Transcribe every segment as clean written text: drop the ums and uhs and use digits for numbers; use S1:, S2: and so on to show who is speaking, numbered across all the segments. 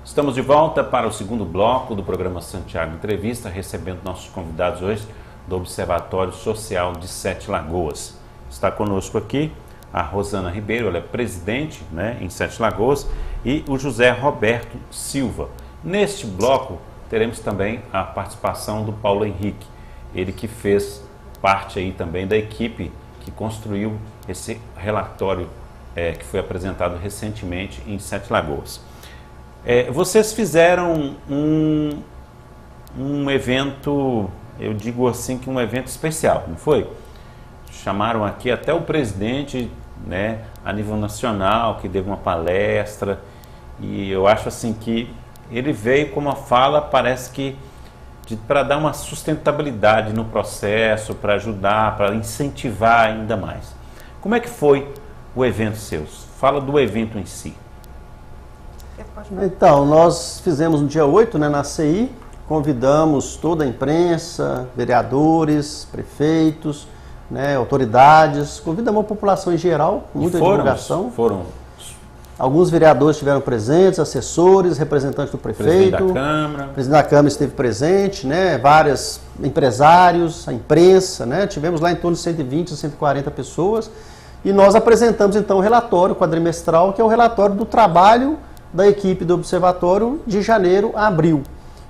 S1: Estamos de volta para o segundo bloco do programa Santiago Entrevista, recebendo nossos convidados hoje do Observatório Social de Sete Lagoas. Está conosco aqui a Rosana Ribeiro, ela é presidente, em Sete Lagoas, e o José Roberto Silva. Neste bloco teremos também a participação do Paulo Henrique, ele que fez parte aí também da equipe que construiu esse relatório que foi apresentado recentemente em Sete Lagoas. Vocês fizeram um evento, eu digo assim, que um evento especial, não foi? Chamaram aqui até o presidente, a nível nacional, que deu uma palestra, e eu acho assim que ele veio com uma fala, parece que para dar uma sustentabilidade no processo, para ajudar, para incentivar ainda mais. Como é que foi o evento seu? Fala do evento em si.
S2: Então, nós fizemos no dia 8, na CI, convidamos toda a imprensa, vereadores, prefeitos, autoridades, convidamos a população em geral, com muita divulgação. Alguns vereadores estiveram presentes, assessores, representantes do prefeito. O presidente da Câmara esteve presente, vários empresários, a imprensa, tivemos lá em torno de 120 a 140 pessoas. E nós apresentamos então o relatório quadrimestral, que é o relatório do trabalho da equipe do Observatório de janeiro a abril.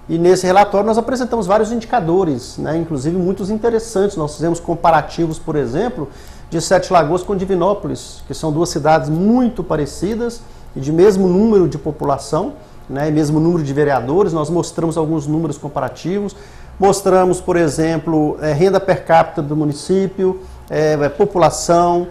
S2: E nesse relatório nós apresentamos vários indicadores, inclusive muitos interessantes. Nós fizemos comparativos, por exemplo, de Sete Lagoas com Divinópolis, que são duas cidades muito parecidas e de mesmo número de população, e mesmo número de vereadores. Nós mostramos alguns números comparativos, mostramos, por exemplo, renda per capita do município, população,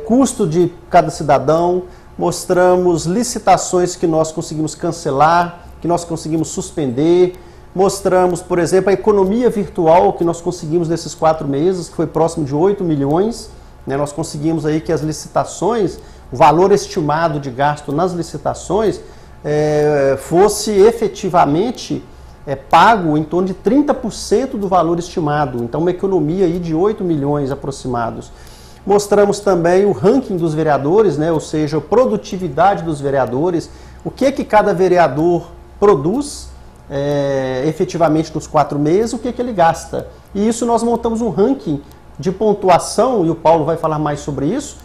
S2: custo de cada cidadão, mostramos licitações que nós conseguimos cancelar, que nós conseguimos suspender, mostramos, por exemplo, a economia virtual que nós conseguimos nesses 4 meses, que foi próximo de 8 milhões. Nós conseguimos aí que as licitações, o valor estimado de gasto nas licitações fosse efetivamente pago em torno de 30% do valor estimado. Então, uma economia aí de 8 milhões aproximados. Mostramos também o ranking dos vereadores, ou seja, a produtividade dos vereadores, o que cada vereador produz efetivamente nos 4 meses, o que ele gasta. E isso nós montamos um ranking de pontuação, e o Paulo vai falar mais sobre isso,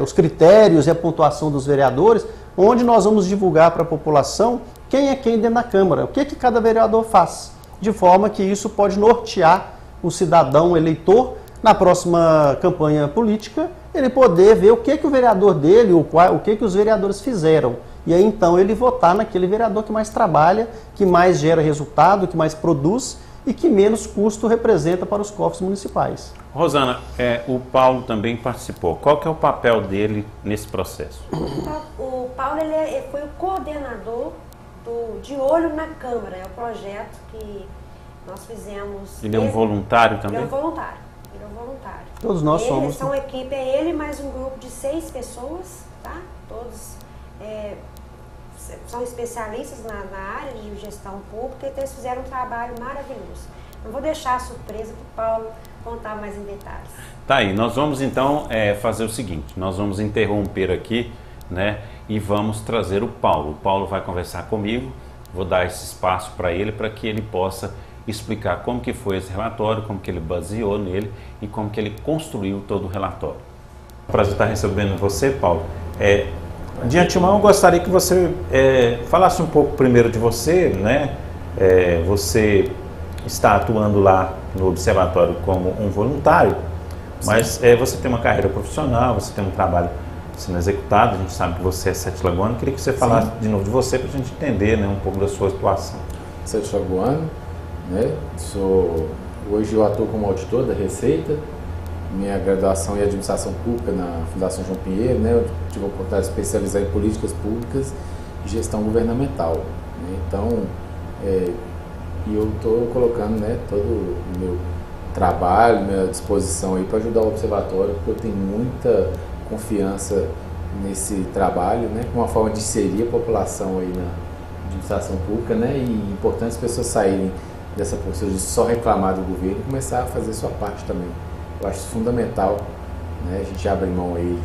S2: os critérios e a pontuação dos vereadores, onde nós vamos divulgar para a população quem é quem dentro da Câmara, o que cada vereador faz, de forma que isso pode nortear o cidadão eleitor na próxima campanha política, ele poder ver o que o vereador dele, o que os vereadores fizeram. E aí então ele votar naquele vereador que mais trabalha, que mais gera resultado, que mais produz e que menos custo representa para os cofres municipais.
S1: Rosana, o Paulo também participou. Qual que é o papel dele nesse processo?
S3: O Paulo ele foi o coordenador de Olho na Câmara, é o projeto que nós fizemos.
S1: Ele é um voluntário também?
S3: Ele é um voluntário.
S2: Todos nós somos.
S3: Eles são equipe, ele mais um grupo de 6 pessoas, tá? Todos são especialistas na área de gestão pública, então eles fizeram um trabalho maravilhoso. Não vou deixar a surpresa para o Paulo contar mais em detalhes.
S1: Tá aí, nós vamos então fazer o seguinte, nós vamos interromper aqui, e vamos trazer o Paulo. O Paulo vai conversar comigo, vou dar esse espaço para que ele possa explicar como que foi esse relatório, como que ele baseou nele e como que ele construiu todo o relatório. Prazer estar recebendo você, Paulo. De antemão, eu gostaria que você falasse um pouco primeiro de você, você está atuando lá no Observatório como um voluntário, mas você tem uma carreira profissional, você tem um trabalho sendo executado, a gente sabe que você é Sete Lagoano. Queria que você falasse de novo de você para a gente entender um pouco da sua situação.
S4: Sete Lagoano. Hoje eu atuo como auditor da Receita, minha graduação em Administração Pública na Fundação João Pinheiro, eu tive a oportunidade de especializar em políticas públicas e gestão governamental. Então, eu estou colocando todo o meu trabalho, minha disposição aí para ajudar o Observatório, porque eu tenho muita confiança nesse trabalho, como uma forma de inserir a população aí na administração pública, e é importante as pessoas saírem dessa postura de só reclamar do governo e começar a fazer sua parte também. Eu acho isso fundamental, a gente abre mão aí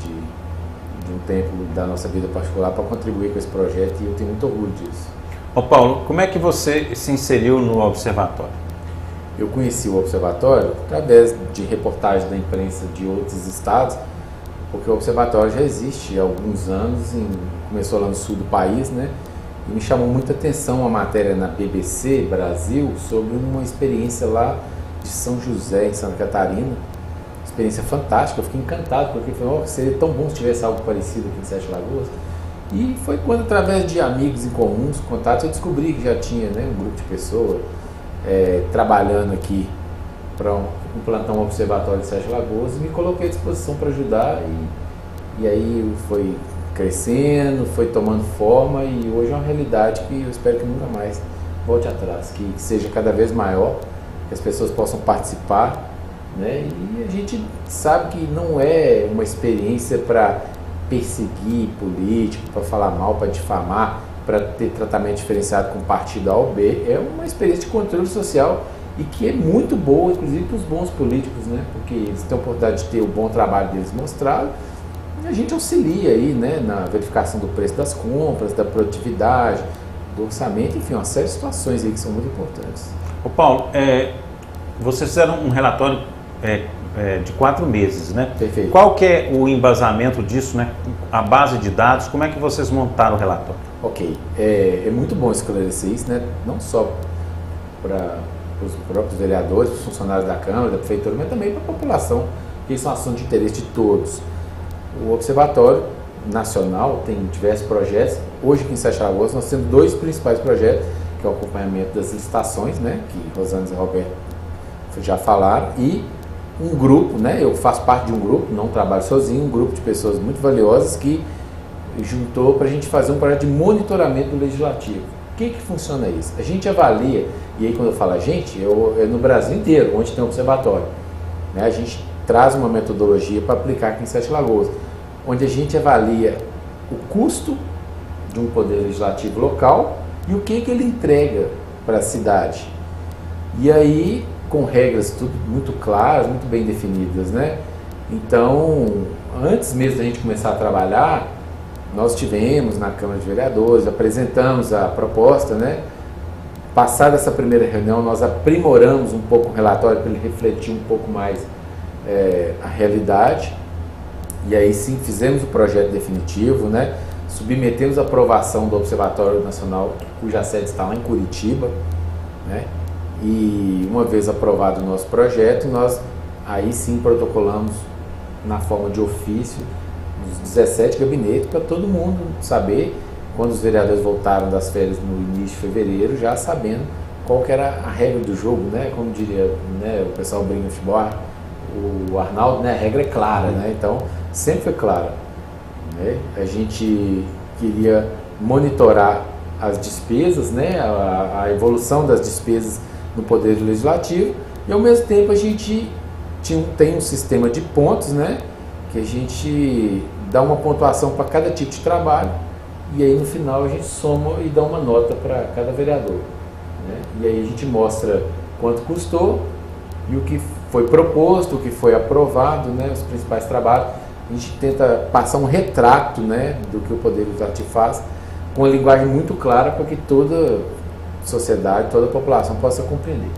S4: de um tempo da nossa vida particular para contribuir com esse projeto e eu tenho muito orgulho disso.
S1: Ô Paulo, como é que você se inseriu no Observatório?
S4: Eu conheci o Observatório através de reportagens da imprensa de outros estados, porque o Observatório já existe há alguns anos, começou lá no sul do país, né? E me chamou muita atenção a matéria na BBC Brasil sobre uma experiência lá de São José, em Santa Catarina. Experiência fantástica, eu fiquei encantado, porque falei, seria tão bom se tivesse algo parecido aqui em Sete Lagoas. E foi quando, através de amigos em comuns, contatos, eu descobri que já tinha, né, um grupo de pessoas trabalhando aqui para implantar um observatório de Sete Lagoas e me coloquei à disposição para ajudar e aí foi crescendo, foi tomando forma e hoje é uma realidade que eu espero que nunca mais volte atrás, que seja cada vez maior, que as pessoas possam participar, né? E a gente sabe que não é uma experiência para perseguir político, para falar mal, para difamar, para ter tratamento diferenciado com partido A ou B, é uma experiência de controle social e que é muito boa, inclusive para os bons políticos, né? Porque eles têm a oportunidade de ter o bom trabalho deles mostrado e a gente auxilia aí, né, na verificação do preço das compras, da produtividade, do orçamento, enfim, uma série de situações aí que são muito importantes.
S1: Ô Paulo, vocês fizeram um relatório de 4 meses, né?
S4: Perfeito.
S1: Qual que é o embasamento disso, né? A base de dados, como é que vocês montaram o relatório?
S4: Ok, é muito bom esclarecer isso, né? Não só para os próprios vereadores, os funcionários da Câmara, da Prefeitura, mas também para a população, porque isso é um assunto de interesse de todos. O Observatório Nacional tem diversos projetos. Hoje aqui em Sete Lagoas nós temos 2 principais projetos, que é o acompanhamento das licitações, né? Que Rosângela e Roberto já falaram, e um grupo, né? Eu faço parte de um grupo, não trabalho sozinho, um grupo de pessoas muito valiosas que juntou para a gente fazer um projeto de monitoramento do legislativo. O que funciona isso? A gente avalia, e aí quando eu falo a gente, é no Brasil inteiro, onde tem um observatório, né? A gente traz uma metodologia para aplicar aqui em Sete Lagoas, onde a gente avalia o custo de um poder legislativo local e o que ele entrega para a cidade. E aí, com regras tudo muito claras, muito bem definidas, né? Então, antes mesmo da gente começar a trabalhar, nós tivemos na Câmara de Vereadores, apresentamos a proposta, né? Passada essa primeira reunião, nós aprimoramos um pouco o relatório para ele refletir um pouco mais a realidade. E aí sim, fizemos o projeto definitivo, né? Submetemos a aprovação do Observatório Nacional, cuja sede está lá em Curitiba, né? E uma vez aprovado o nosso projeto, nós aí sim protocolamos na forma de ofício os 17 gabinetes para todo mundo saber, quando os vereadores voltaram das férias no início de fevereiro, já sabendo qual que era a regra do jogo, né? Como diria, né, o pessoal brinca no futebol, o Arnaldo, né? A regra é clara, né? Então, sempre foi clara, né? A gente queria monitorar as despesas, né? A evolução das despesas no Poder Legislativo e, ao mesmo tempo, a gente tem um sistema de pontos, né? Que a gente dá uma pontuação para cada tipo de trabalho e aí, no final, a gente soma e dá uma nota para cada vereador, né? E aí a gente mostra quanto custou e o que foi proposto, o que foi aprovado, né? Os principais trabalhos. A gente tenta passar um retrato, né, do que o Poder Legislativo faz, com uma linguagem muito clara para que toda a sociedade, toda a população possa compreender.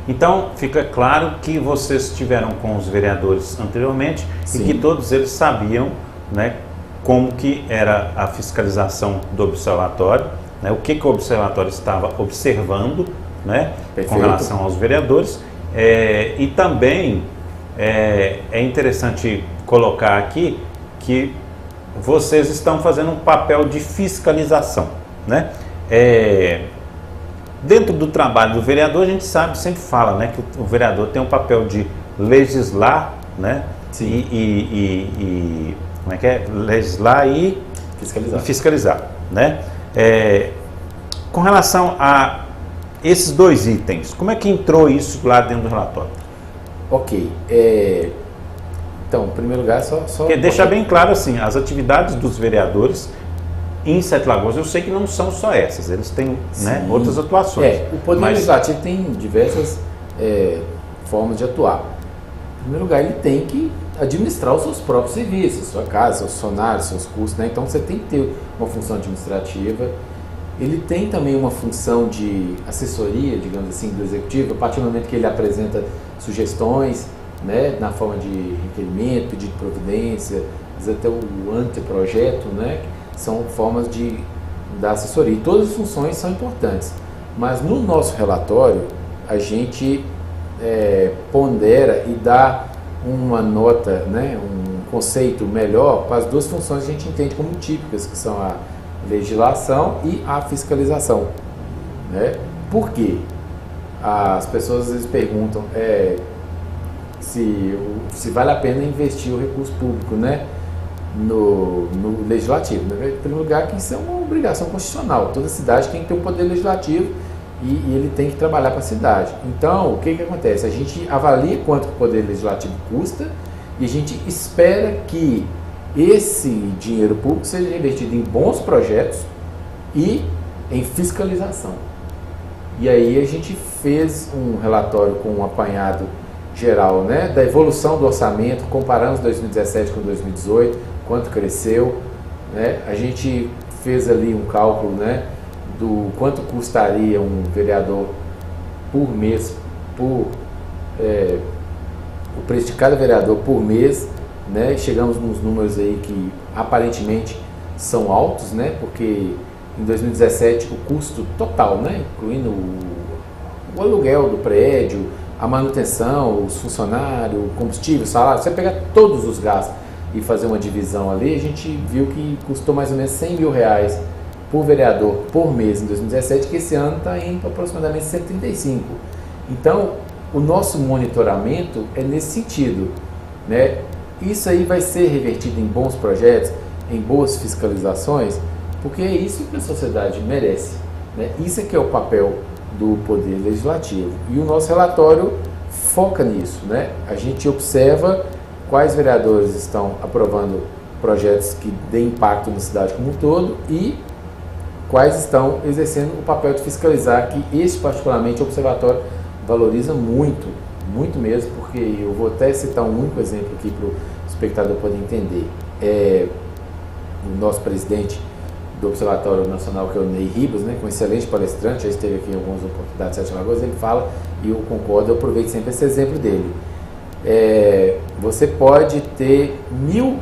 S1: Então, fica claro que vocês estiveram com os vereadores anteriormente. Sim. E que todos eles sabiam, né, como que era a fiscalização do observatório, né, o que o observatório estava observando, né, com relação aos vereadores. E também é interessante colocar aqui que vocês estão fazendo um papel de fiscalização, né? Dentro do trabalho do vereador, a gente sabe, sempre fala, né, que o vereador tem um papel de legislar, né?
S4: Sim.
S1: E como é que é? Legislar e fiscalizar, né? Com relação a esses 2 itens, como é que entrou isso lá dentro do relatório?
S4: Ok. Então, em primeiro lugar, só
S1: porque deixa bem claro assim, as atividades dos vereadores em Sete Lagoas, eu sei que não são só essas, eles têm, né, outras atuações.
S4: O Poder Legislativo tem diversas formas de atuar. Em primeiro lugar, ele tem que administrar os seus próprios serviços, sua casa, seus funcionários, seus custos, né? Então você tem que ter uma função administrativa. Ele tem também uma função de assessoria, digamos assim, do executivo, a partir do momento que ele apresenta sugestões, né, na forma de requerimento, pedido de providência, às vezes até o anteprojeto, né, são formas da assessoria. E todas as funções são importantes, mas no nosso relatório a gente pondera e dá uma nota, né, um conceito melhor para as duas funções que a gente entende como típicas, que são a legislação e a fiscalização, né? Por quê? As pessoas às vezes perguntam se vale a pena investir o recurso público, né, no legislativo. Né? Em primeiro lugar, que isso é uma obrigação constitucional. Toda cidade tem que ter um poder legislativo e ele tem que trabalhar para a cidade. Então, o que acontece? A gente avalia quanto o poder legislativo custa e a gente espera que esse dinheiro público seja investido em bons projetos e em fiscalização. E aí a gente fez um relatório com um apanhado geral, né, da evolução do orçamento, comparamos 2017 com 2018, quanto cresceu, né? A gente fez ali um cálculo, né, do quanto custaria um vereador por mês, o preço de cada vereador por mês, né? Chegamos nos números aí que aparentemente são altos, né? Porque em 2017 o custo total, né, incluindo o aluguel do prédio, a manutenção, os funcionários, o combustível, o salário, você pegar todos os gastos e fazer uma divisão ali, a gente viu que custou mais ou menos R$100 mil por vereador por mês em 2017, que esse ano está indo aproximadamente 135. Então, o nosso monitoramento é nesse sentido, né? Isso aí vai ser revertido em bons projetos, em boas fiscalizações, porque é isso que a sociedade merece, né? Isso é que é o papel do Poder Legislativo. E o nosso relatório foca nisso, né? A gente observa quais vereadores estão aprovando projetos que deem impacto na cidade como um todo e quais estão exercendo o papel de fiscalizar, que esse particularmente o Observatório valoriza muito, muito mesmo, porque eu vou até citar um único exemplo aqui para o espectador poder entender. O nosso presidente do Observatório Nacional, que é o Ney Ribas, né, que é um excelente palestrante, já esteve aqui em algumas oportunidades de Sete Lagoas, ele fala, e eu concordo, eu aproveito sempre esse exemplo dele. Você pode ter 1000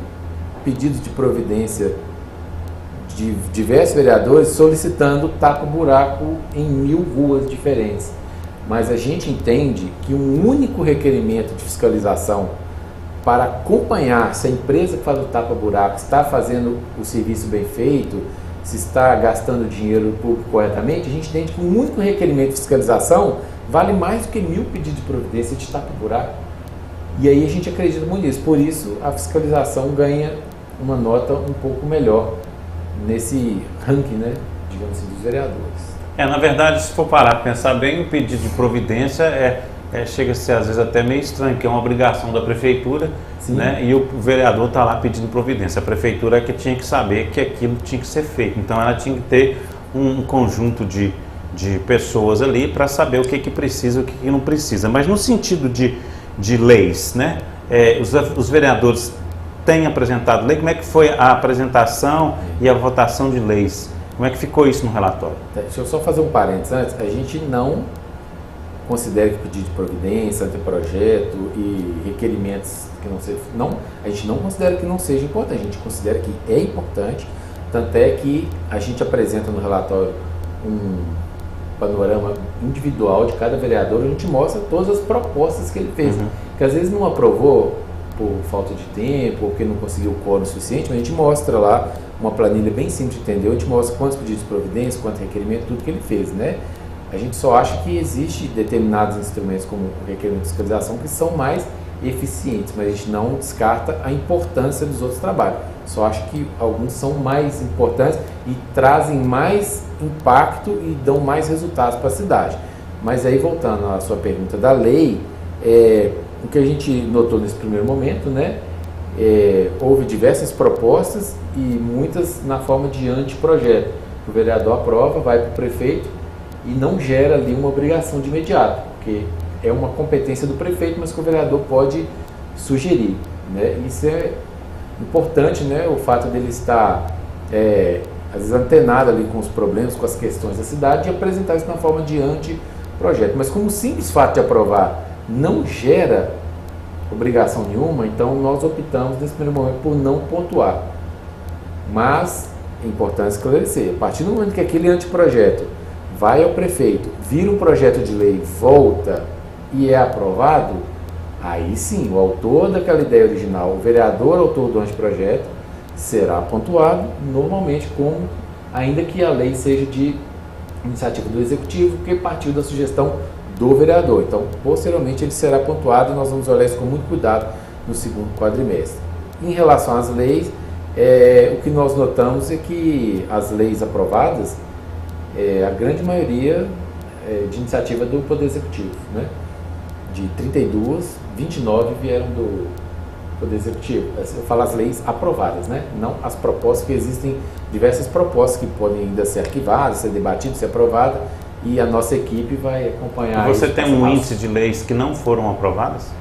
S4: pedidos de providência de diversos vereadores solicitando tapa-buraco em 1000 ruas diferentes. Mas a gente entende que um único requerimento de fiscalização para acompanhar se a empresa que faz o tapa-buraco está fazendo o serviço bem feito, se está gastando dinheiro público corretamente, a gente entende que um único requerimento de fiscalização vale mais do que 1000 pedidos de providência de tapa-buraco. E aí a gente acredita muito nisso. Por isso, a fiscalização ganha uma nota um pouco melhor nesse ranking, né, digamos assim, dos vereadores.
S1: Na verdade, se for parar para pensar bem, o pedido de providência chega a ser às vezes até meio estranho, que é uma obrigação da prefeitura, né, e o vereador está lá pedindo providência. A prefeitura é que tinha que saber que aquilo tinha que ser feito, então ela tinha que ter um conjunto de pessoas ali para saber o que precisa e o que não precisa. Mas no sentido de leis, né, os vereadores têm apresentado lei. Como é que foi a apresentação e a votação de leis? Como é que ficou isso no relatório?
S4: Deixa eu só fazer um parênteses antes. A gente não considera que pedido de providência, anteprojeto e requerimentos que não sejam... a gente não considera que não seja importante, a gente considera que é importante, tanto é que a gente apresenta no relatório um panorama individual de cada vereador, a gente mostra todas as propostas que ele fez, que às vezes não aprovou por falta de tempo, ou porque não conseguiu o quórum suficiente, mas a gente mostra lá uma planilha bem simples de entender, a gente mostra quantos pedidos de providência, quanto requerimento, tudo que ele fez, né? A gente só acha que existe determinados instrumentos como o requerimento de fiscalização que são mais eficientes, mas a gente não descarta a importância dos outros trabalhos. Só acho que alguns são mais importantes e trazem mais impacto e dão mais resultados para a cidade. Mas aí, voltando à sua pergunta da lei, o que a gente notou nesse primeiro momento, né, houve diversas propostas e muitas na forma de anteprojeto. O vereador aprova, vai para o prefeito e não gera ali uma obrigação de imediato, porque é uma competência do prefeito, mas que o vereador pode sugerir. né? Isso é importante, né? O fato dele estar, às vezes, antenado ali com os problemas, com as questões da cidade e apresentar isso na forma de anteprojeto. Mas como o simples fato de aprovar não gera obrigação nenhuma, então nós optamos nesse primeiro momento por não pontuar. Mas é importante esclarecer, a partir do momento que aquele anteprojeto vai ao prefeito, vira um projeto de lei, volta e é aprovado, aí sim, o autor daquela ideia original, o vereador autor do anteprojeto, será pontuado normalmente como, ainda que a lei seja de iniciativa do executivo, porque partiu da sugestão do vereador. Então, posteriormente ele será pontuado e nós vamos olhar isso com muito cuidado no segundo quadrimestre. Em relação às leis, o que nós notamos é que as leis aprovadas, a grande maioria de iniciativa do Poder Executivo, né? De 32, 29 vieram do Poder Executivo. Eu falo as leis aprovadas, né? Não as propostas, que existem diversas propostas que podem ainda ser arquivadas, ser debatidas, ser aprovadas, e a nossa equipe vai acompanhar.
S1: Você tem um índice de leis que não foram aprovadas?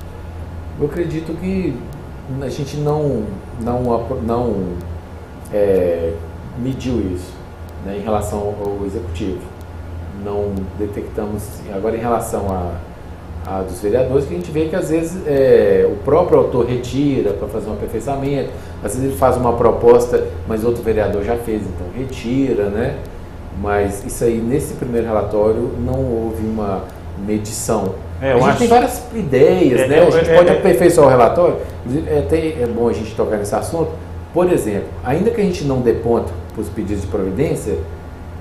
S4: Eu acredito que a gente não mediu isso, né, em relação ao Executivo. Não detectamos. Agora, em relação a dos vereadores, que a gente vê que às vezes o próprio autor retira para fazer um aperfeiçoamento, às vezes ele faz uma proposta, mas outro vereador já fez, então retira, né? Mas isso aí, nesse primeiro relatório, não houve uma medição. A gente tem várias ideias, né? A gente pode aperfeiçoar o relatório. É bom a gente tocar nesse assunto. Por exemplo, ainda que a gente não dê ponto para os pedidos de providência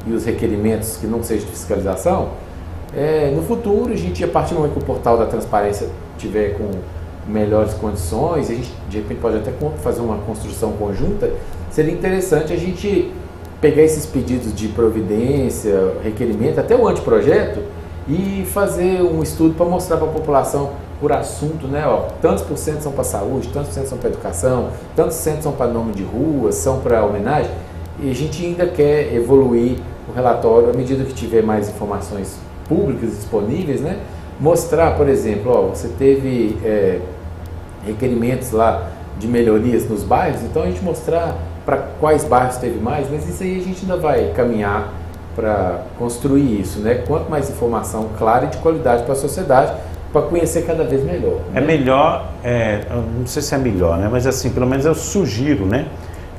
S4: e os requerimentos que não sejam de fiscalização, no futuro, a gente, a partir do momento que o portal da transparência tiver com melhores condições, a gente de repente pode até fazer uma construção conjunta, seria interessante a gente pegar esses pedidos de providência, requerimento, até o anteprojeto, e fazer um estudo para mostrar para a população por assunto, né? Tantos por cento são para saúde, tantos por cento são para educação, tantos por cento são para nome de rua, são para homenagem, e a gente ainda quer evoluir o relatório à medida que tiver mais informações públicas disponíveis, né? Mostrar, por exemplo, você teve requerimentos lá de melhorias nos bairros, então a gente mostrar para quais bairros teve mais, mas isso aí a gente ainda vai caminhar para construir isso, né? Quanto mais informação clara e de qualidade para a sociedade, para conhecer cada vez melhor.
S1: É melhor, não sei se é melhor, né? Mas assim, pelo menos eu sugiro, né,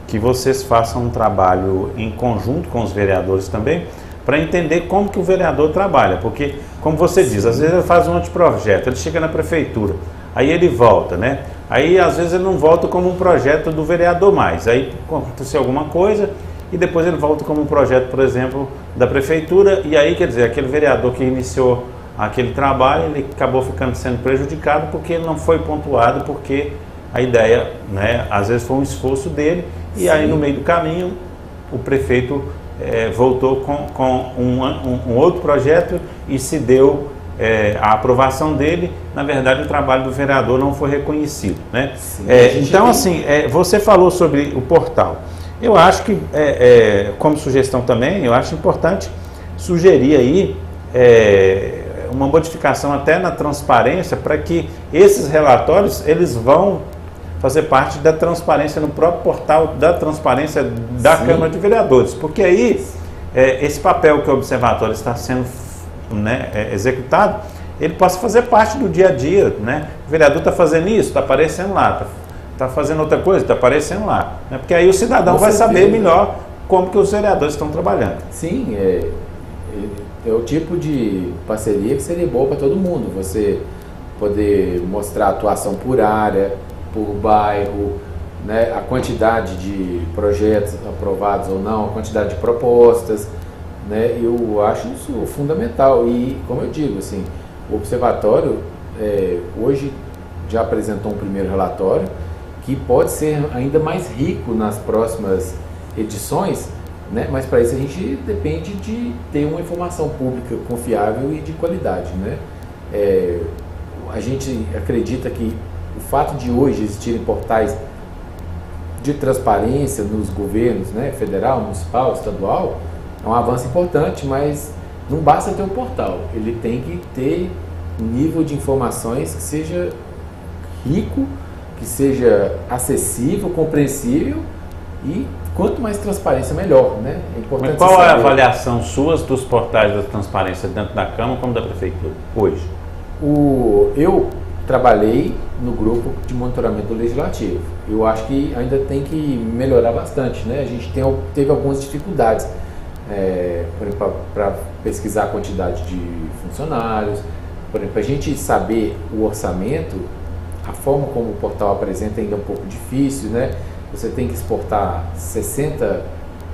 S1: que vocês façam um trabalho em conjunto com os vereadores também, para entender como que o vereador trabalha, porque, como você diz, às vezes ele faz um anteprojeto, ele chega na prefeitura, aí ele volta, né? Aí às vezes ele não volta como um projeto do vereador mais, aí aconteceu alguma coisa e depois ele volta como um projeto, por exemplo, da prefeitura, e aí, quer dizer, aquele vereador que iniciou aquele trabalho, ele acabou ficando sendo prejudicado porque ele não foi pontuado, porque a ideia, né, às vezes foi um esforço dele, e aí no meio do caminho o prefeito voltou com um outro projeto e se deu a aprovação dele. Na verdade, o trabalho do vereador não foi reconhecido, né? Então, assim, você falou sobre o portal. Eu acho que, como sugestão também, eu acho importante sugerir aí uma modificação até na transparência, para que esses relatórios, eles vão fazer parte da transparência no próprio portal da transparência da Câmara de Vereadores, porque aí esse papel que o observatório está sendo, né, executado, ele possa fazer parte do dia a dia, né? O vereador está fazendo isso, está aparecendo lá, está fazendo outra coisa, está aparecendo lá, né? Porque aí o cidadão vai saber melhor como que os vereadores estão trabalhando.
S4: Sim, é o tipo de parceria que seria boa para todo mundo, você poder mostrar a atuação por área, por bairro, né, a quantidade de projetos aprovados ou não, a quantidade de propostas, né, eu acho isso fundamental. E, como eu digo, assim, o observatório hoje já apresentou um primeiro relatório que pode ser ainda mais rico nas próximas edições, né, mas para isso a gente depende de ter uma informação pública confiável e de qualidade, né? A gente acredita que o fato de hoje existirem portais de transparência nos governos, né, federal, municipal, estadual, é um avanço importante, mas não basta ter um portal, ele tem que ter um nível de informações que seja rico, que que seja acessível, compreensível e quanto mais transparência, melhor, né? É importante.
S1: Mas qual é a avaliação sua dos portais da transparência dentro da Câmara como da Prefeitura hoje?
S4: Eu trabalhei no grupo de monitoramento do Legislativo. Eu acho que ainda tem que melhorar bastante, né? A gente teve algumas dificuldades, por exemplo, para pesquisar a quantidade de funcionários, por exemplo, a gente saber o orçamento, a forma como o portal apresenta ainda é um pouco difícil, né? Você tem que exportar 60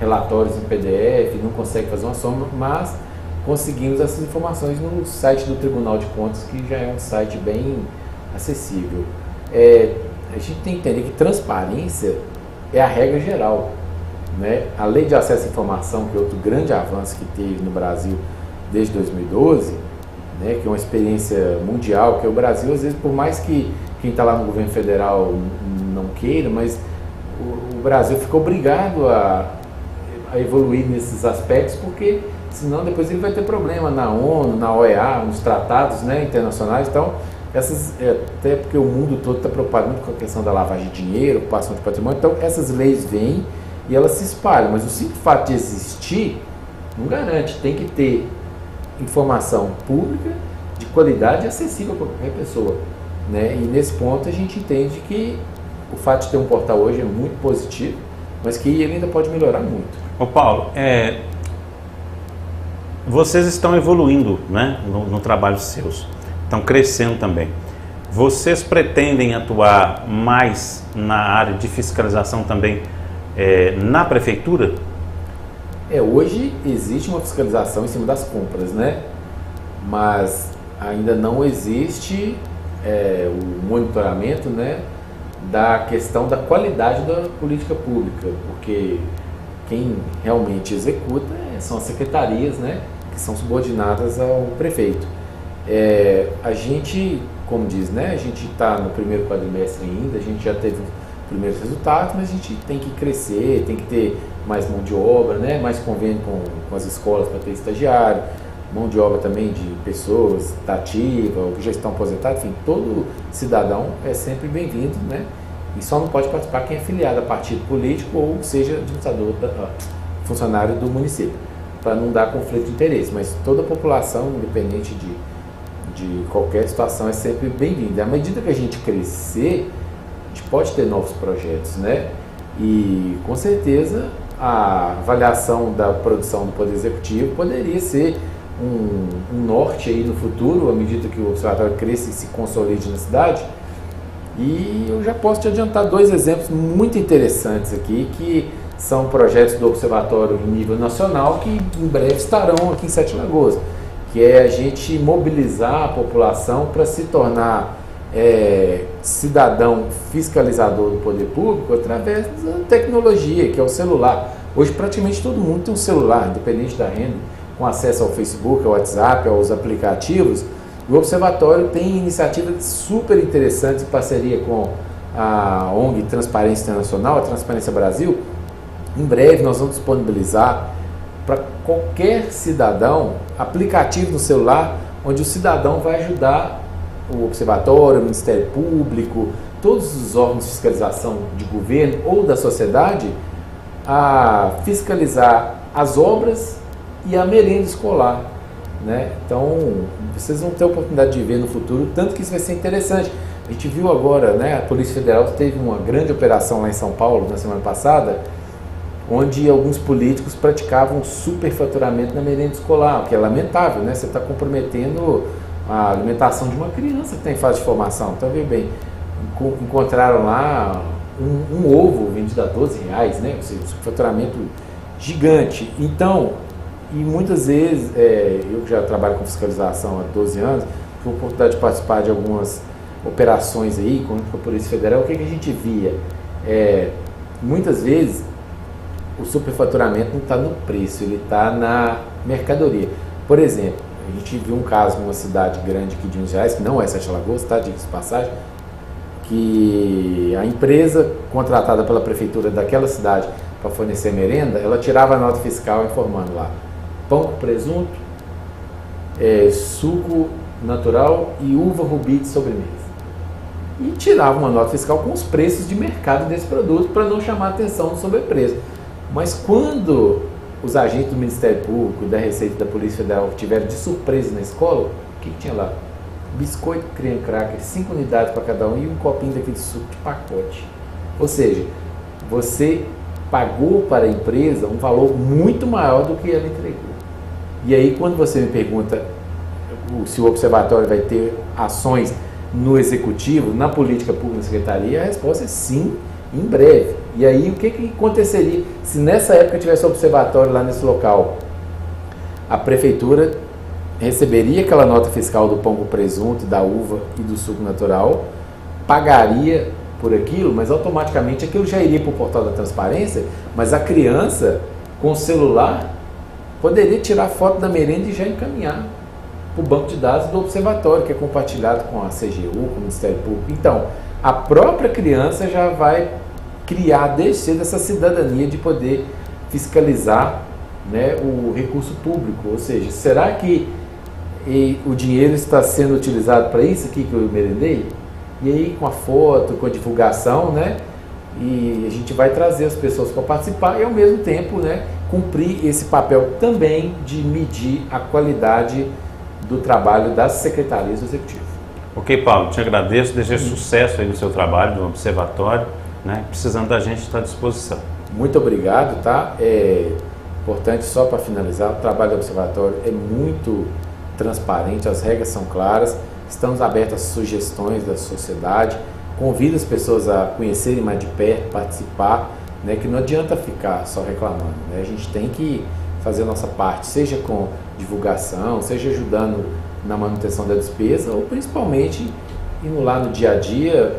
S4: relatórios em PDF, não consegue fazer uma soma, mas conseguimos essas informações no site do Tribunal de Contas, que já é um site bem acessível. A gente tem que entender que transparência é a regra geral, né? A Lei de Acesso à Informação, que é outro grande avanço que teve no Brasil desde 2012, né, que é uma experiência mundial, que o Brasil, às vezes, por mais que quem está lá no governo federal não queira, mas o Brasil ficou obrigado a evoluir nesses aspectos, porque senão depois ele vai ter problema na ONU, na OEA, nos tratados, né, internacionais. Então, até porque o mundo todo está preocupado muito com a questão da lavagem de dinheiro, ocupação de patrimônio, então essas leis vêm e elas se espalham, mas o simples fato de existir não garante, tem que ter informação pública, de qualidade e acessível para qualquer pessoa, né? E nesse ponto a gente entende que o fato de ter um portal hoje é muito positivo, mas que ele ainda pode melhorar muito.
S1: Ô Paulo, vocês estão evoluindo, né, no trabalho seus, estão crescendo também. Vocês pretendem atuar mais na área de fiscalização também na Prefeitura?
S4: Hoje existe uma fiscalização em cima das compras, né? Mas ainda não existe o monitoramento, né, da questão da qualidade da política pública, porque quem realmente executa são as secretarias, né, que são subordinadas ao prefeito. A gente, como diz, né, a gente está no primeiro quadrimestre ainda, a gente já teve primeiros resultados, mas a gente tem que crescer, tem que ter mais mão de obra, né? Mais convênio com as escolas para ter estagiário, mão de obra também de pessoas ativas, ou que já estão aposentadas, enfim, todo cidadão é sempre bem-vindo, né? E só não pode participar quem é filiado a partido político ou seja administrador, funcionário do município, para não dar conflito de interesse, mas toda a população, independente de qualquer situação, é sempre bem-vinda. À medida que a gente crescer, a gente pode ter novos projetos, né? E com certeza a avaliação da produção do Poder Executivo poderia ser um norte aí no futuro, à medida que o observatório cresça e se consolide na cidade. E eu já posso te adiantar 2 exemplos muito interessantes aqui, que são projetos do observatório em nível nacional que em breve estarão aqui em Sete Lagoas, que é a gente mobilizar a população para se tornar cidadão fiscalizador do poder público através da tecnologia, que é o celular. Hoje praticamente todo mundo tem um celular, independente da renda, com acesso ao Facebook, ao WhatsApp, aos aplicativos. O Observatório tem iniciativas super interessantes em parceria com a ONG Transparência Internacional, a Transparência Brasil. Em breve nós vamos disponibilizar para qualquer cidadão aplicativo no celular, onde o cidadão vai ajudar o Observatório, o Ministério Público, todos os órgãos de fiscalização de governo ou da sociedade a fiscalizar as obras e a merenda escolar, né? Então, vocês vão ter a oportunidade de ver no futuro, tanto que isso vai ser interessante. A gente viu agora, né, a Polícia Federal teve uma grande operação lá em São Paulo, na semana passada, onde alguns políticos praticavam superfaturamento na merenda escolar, o que é lamentável, né? Você está comprometendo a alimentação de uma criança que está em fase de formação. Então, veja bem, encontraram lá um ovo vendido a R$12, né? Ou seja, um superfaturamento gigante. Então, e muitas vezes, eu que já trabalho com fiscalização há 12 anos, tive a oportunidade de participar de algumas operações aí, com a Polícia Federal. O que a gente via? Muitas vezes, o superfaturamento não está no preço, ele está na mercadoria. Por exemplo, a gente viu um caso numa cidade grande aqui de Minas Gerais, que não é Sete Lagoas, tá, diga-se de passagem, que a empresa contratada pela prefeitura daquela cidade para fornecer merenda, ela tirava a nota fiscal informando lá pão com presunto, suco natural e uva rubi de sobremesa. e tirava uma nota fiscal com os preços de mercado desse produto para não chamar a atenção do sobrepreço. Mas quando os agentes do Ministério Público, da Receita e da Polícia Federal tiveram de surpresa na escola, o que tinha lá? Biscoito creme cracker, 5 unidades para cada um e um copinho daquele suco de pacote. Ou seja, você pagou para a empresa um valor muito maior do que ela entregou. E aí, quando você me pergunta se o Observatório vai ter ações no Executivo, na política pública, na Secretaria, a resposta é sim, em breve. E aí, o que aconteceria se nessa época tivesse o Observatório lá nesse local? A Prefeitura receberia aquela nota fiscal do pão com presunto, da uva e do suco natural, pagaria por aquilo, mas automaticamente aquilo já iria para o portal da transparência, mas a criança com o celular poderia tirar foto da merenda e já encaminhar para o banco de dados do Observatório, que é compartilhado com a CGU, com o Ministério Público. Então, a própria criança já vai criar desde cedo essa cidadania de poder fiscalizar, né, o recurso público. Ou seja, será que o dinheiro está sendo utilizado para isso aqui que eu merendei? E aí, com a foto, com a divulgação, né, e a gente vai trazer as pessoas para participar e, ao mesmo tempo, né, cumprir esse papel também de medir a qualidade do trabalho das secretarias do Executivo.
S1: Ok, Paulo, te agradeço, desejo sucesso aí no seu trabalho, no Observatório, né? Precisando da gente, está à disposição.
S4: Muito obrigado, tá? É importante, só para finalizar, o trabalho do Observatório é muito transparente, as regras são claras, estamos abertos às sugestões da sociedade, convido as pessoas a conhecerem mais de perto, participar, né, que não adianta ficar só reclamando, né? A gente tem que fazer a nossa parte, seja com divulgação, seja ajudando na manutenção da despesa, ou principalmente indo lá no dia a dia,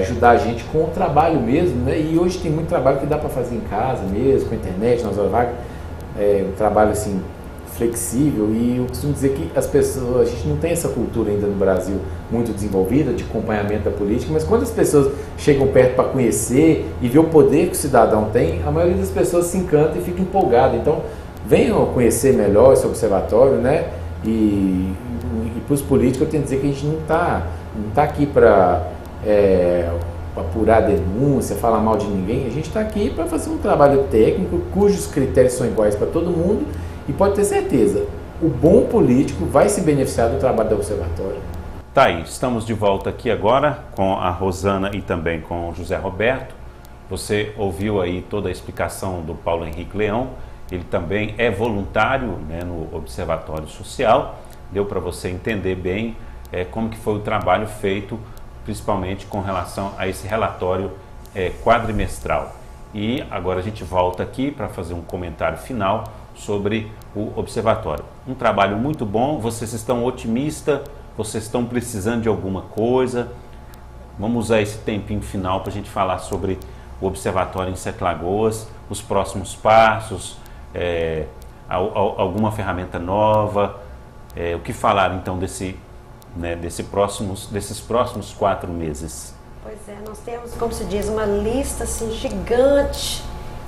S4: ajudar a gente com o trabalho mesmo, né? E hoje tem muito trabalho que dá para fazer em casa mesmo, com a internet, nas horas vagas, um trabalho assim flexível. E eu costumo dizer que as pessoas, a gente não tem essa cultura ainda no Brasil muito desenvolvida de acompanhamento da política, mas quando as pessoas chegam perto para conhecer e ver o poder que o cidadão tem, a maioria das pessoas se encanta e fica empolgada. Então, venham conhecer melhor esse observatório, né? E para os políticos eu tenho que dizer que a gente não tá aqui para apurar denúncia, falar mal de ninguém. A gente está aqui para fazer um trabalho técnico cujos critérios são iguais para todo mundo, e pode ter certeza, o bom político vai se beneficiar do trabalho do Observatório.
S1: Tá aí, estamos de volta aqui agora com a Rosana e também com o José Roberto. Você ouviu aí toda a explicação do Paulo Henrique Leão. Ele também é voluntário, né, no Observatório Social. Deu para você entender bem como que foi o trabalho feito, principalmente com relação a esse relatório quadrimestral. E agora a gente volta aqui para fazer um comentário final sobre o Observatório. Um trabalho muito bom, vocês estão otimistas, vocês estão precisando de alguma coisa. Vamos usar esse tempinho final para a gente falar sobre o Observatório em Sete Lagoas, os próximos passos, alguma ferramenta nova, o que falar então desses próximos 4 meses?
S3: Pois é, nós temos, como se diz, uma lista assim, gigante,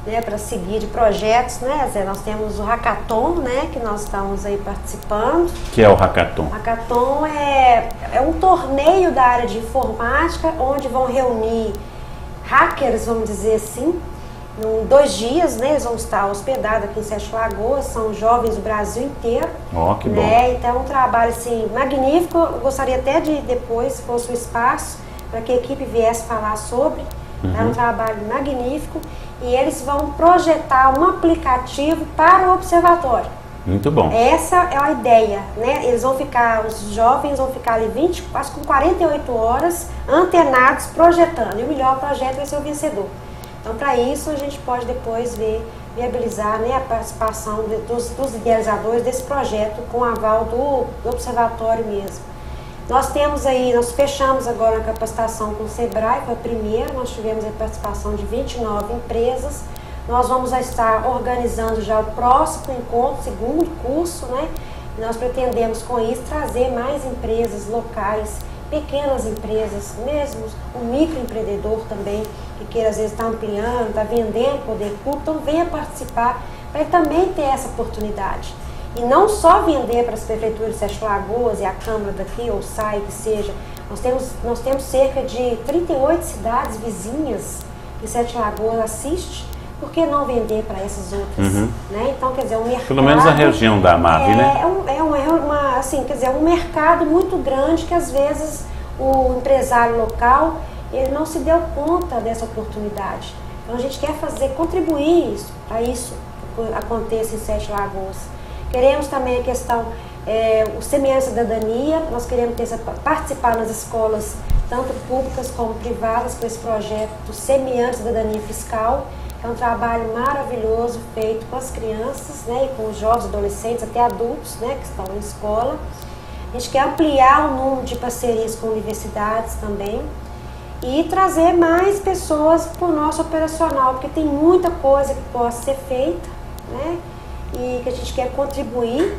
S3: né, para seguir de projetos, né, Zé? Nós temos o Hackathon, né, que nós estamos aí participando.
S1: Que é o Hackathon?
S3: O Hackathon é um torneio da área de informática, onde vão reunir hackers, vamos dizer assim, em 2 dias, né, eles vão estar hospedados aqui em Sete Lagoas, são jovens do Brasil inteiro.
S1: Ó, que bom.
S3: Né? Então é um trabalho assim, magnífico. Eu gostaria até de depois, se fosse um espaço, para que a equipe viesse falar sobre. É um trabalho magnífico e eles vão projetar um aplicativo para o observatório.
S1: Muito bom.
S3: Essa é a ideia, né? Eles vão ficar, os jovens vão ficar ali quase com 48 horas antenados projetando. E o melhor projeto vai ser o vencedor. Então, para isso, a gente pode depois viabilizar, né, a participação dos idealizadores desse projeto com aval do observatório mesmo. Nós fechamos agora a capacitação com o Sebrae, foi a primeira, nós tivemos a participação de 29 empresas. Nós vamos estar organizando já o próximo encontro, segundo curso, né? E nós pretendemos com isso trazer mais empresas locais, pequenas empresas, mesmo o microempreendedor também, que queira às vezes estar ampliando, está vendendo poder público, então venha participar para ele também ter essa oportunidade. E não só vender para as prefeituras de Sete Lagoas e a Câmara daqui, ou SAI, que seja, Nós temos cerca de 38 cidades vizinhas que Sete Lagoas assiste. Por que não vender para essas outras? Né? Então, quer dizer, o mercado...
S1: Pelo menos a região da Amave, né?
S3: Assim, quer dizer, um mercado muito grande que às vezes o empresário local ele não se deu conta dessa oportunidade. Então a gente quer contribuir para isso que aconteça em Sete Lagoas. Queremos também a questão, o Semeando Cidadania, nós queremos participar nas escolas, tanto públicas como privadas, com esse projeto do Semeando Cidadania Fiscal, que é um trabalho maravilhoso feito com as crianças, né, e com os jovens, adolescentes, até adultos, né, que estão na escola. A gente quer ampliar o número de parcerias com universidades também e trazer mais pessoas para o nosso operacional, porque tem muita coisa que pode ser feita, né, e que a gente quer contribuir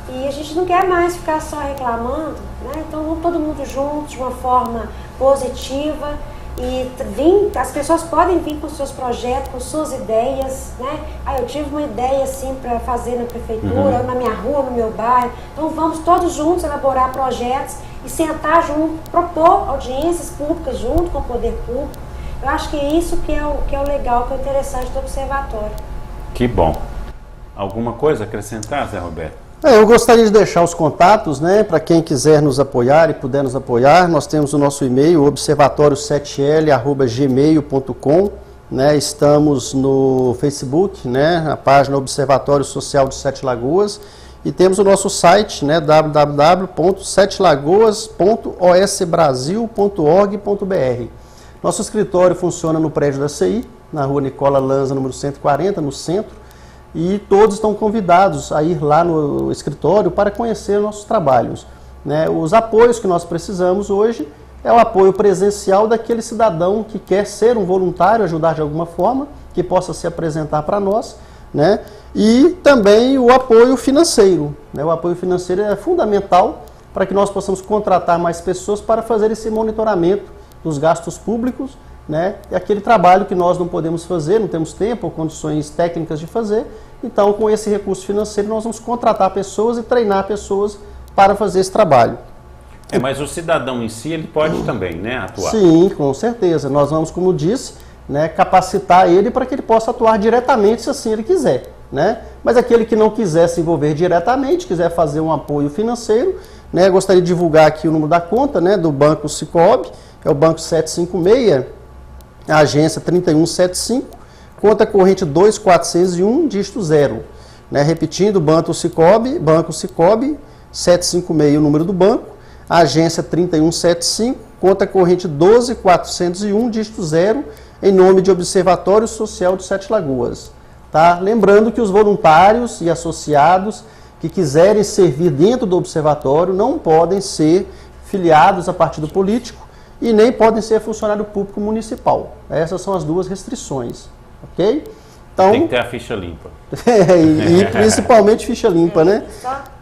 S3: e a gente não quer mais ficar só reclamando, né, então vamos todo mundo junto de uma forma positiva. E as pessoas podem vir com seus projetos, com suas ideias, né? Eu tive uma ideia assim para fazer na prefeitura, na minha rua, no meu bairro. Então vamos todos juntos elaborar projetos e sentar junto, propor audiências públicas junto com o poder público. Eu acho que é isso que é o legal, que é o interessante do observatório. Que
S1: bom. Alguma coisa a acrescentar, Zé Roberto?
S2: Eu gostaria de deixar os contatos, né, para quem quiser nos apoiar e puder nos apoiar. Nós temos o nosso e-mail, observatório7l@gmail.com, né, estamos no Facebook, né, a página Observatório Social de Sete Lagoas, e temos o nosso site, né, www.setelagoas.osbrasil.org.br. Nosso escritório funciona no prédio da CI, na rua Nicola Lanza, número 140, no centro. E todos estão convidados a ir lá no escritório para conhecer nossos trabalhos, né? Os apoios que nós precisamos hoje é o apoio presencial daquele cidadão que quer ser um voluntário, ajudar de alguma forma, que possa se apresentar para nós, né? E também o apoio financeiro, né? O apoio financeiro é fundamental para que nós possamos contratar mais pessoas para fazer esse monitoramento dos gastos públicos, né? É aquele trabalho que nós não podemos fazer, não temos tempo ou condições técnicas de fazer. Então, com esse recurso financeiro, nós vamos contratar pessoas e treinar pessoas para fazer esse trabalho.
S1: Mas o cidadão em si, ele pode também, né, atuar?
S2: Sim, com certeza. Nós vamos, como disse, né, capacitar ele para que ele possa atuar diretamente, se assim ele quiser, né? Mas aquele que não quiser se envolver diretamente, quiser fazer um apoio financeiro, né, gostaria de divulgar aqui o número da conta, né, do Banco Sicoob, que é o Banco 756, a agência 3175, conta corrente 2401, dígito 0. Né? Repetindo, Banco Sicoob, 756, o número do banco, agência 3175, conta corrente 12401, dígito 0, em nome de Observatório Social de Sete Lagoas. Tá? Lembrando que os voluntários e associados que quiserem servir dentro do observatório não podem ser filiados a partido político e nem podem ser funcionário público municipal. Essas são as duas restrições. Ok? Então,
S1: tem que ter a ficha limpa.
S2: E principalmente ficha limpa, né?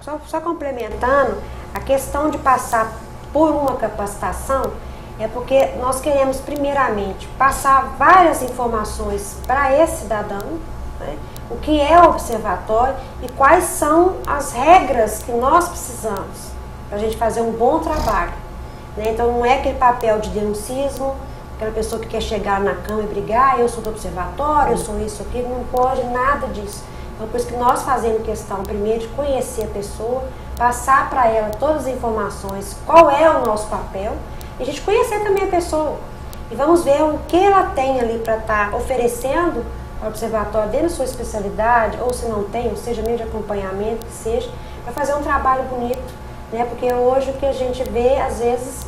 S3: Só complementando, a questão de passar por uma capacitação é porque nós queremos, primeiramente, passar várias informações para esse cidadão, né? O que é o observatório e quais são as regras que nós precisamos para a gente fazer um bom trabalho. Né? Então, não é aquele papel de denuncismo, aquela pessoa que quer chegar na cama e brigar, eu sou do observatório, eu sou isso aqui, não pode nada disso. Então, por isso que nós fazemos questão, primeiro, de conhecer a pessoa, passar para ela todas as informações, qual é o nosso papel, e a gente conhecer também a pessoa. E vamos ver o que ela tem ali para estar oferecendo ao observatório dentro da sua especialidade, ou se não tem, ou seja, meio de acompanhamento, que seja, para fazer um trabalho bonito, né? Porque hoje o que a gente vê, às vezes,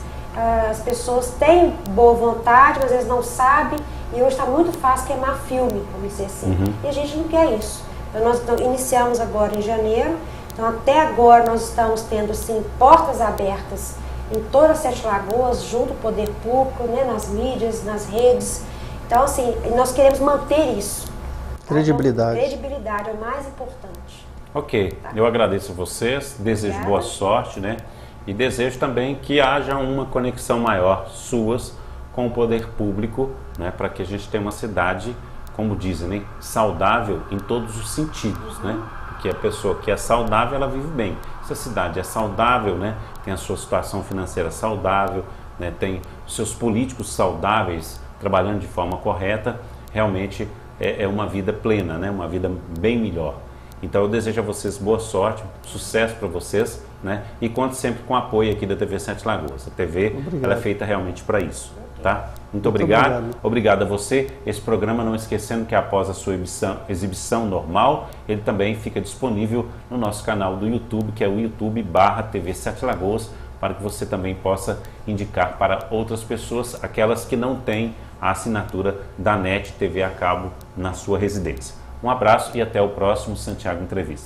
S3: as pessoas têm boa vontade, mas às vezes não sabem, e hoje está muito fácil queimar filme, vamos dizer assim. E a gente não quer isso. Então nós iniciamos agora em janeiro, então até agora nós estamos tendo assim, portas abertas em todas as Sete Lagoas, junto ao poder público, né, nas mídias, nas redes. Então assim, nós queremos manter isso.
S2: Credibilidade.
S3: Então, credibilidade é o mais importante.
S1: Ok, tá. Eu agradeço a vocês, desejo boa sorte, né? E desejo também que haja uma conexão maior suas com o poder público, né, para que a gente tenha uma cidade, como dizem, né, saudável em todos os sentidos, né? Porque a pessoa que é saudável, ela vive bem. Se a cidade é saudável, né, tem a sua situação financeira saudável, né, tem os seus políticos saudáveis trabalhando de forma correta, realmente é uma vida plena, né, uma vida bem melhor. Então eu desejo a vocês boa sorte, sucesso para vocês, né, e conte sempre com o apoio aqui da TV Sete Lagoas. A TV ela é feita realmente para isso, tá? Muito obrigado. Obrigado a você. Esse programa, não esquecendo que após a sua exibição normal, ele também fica disponível no nosso canal do YouTube, que é o YouTube/TV Sete Lagoas, para que você também possa indicar para outras pessoas, aquelas que não têm a assinatura da NET TV a cabo na sua residência. Um abraço e até o próximo Santiago Entrevista.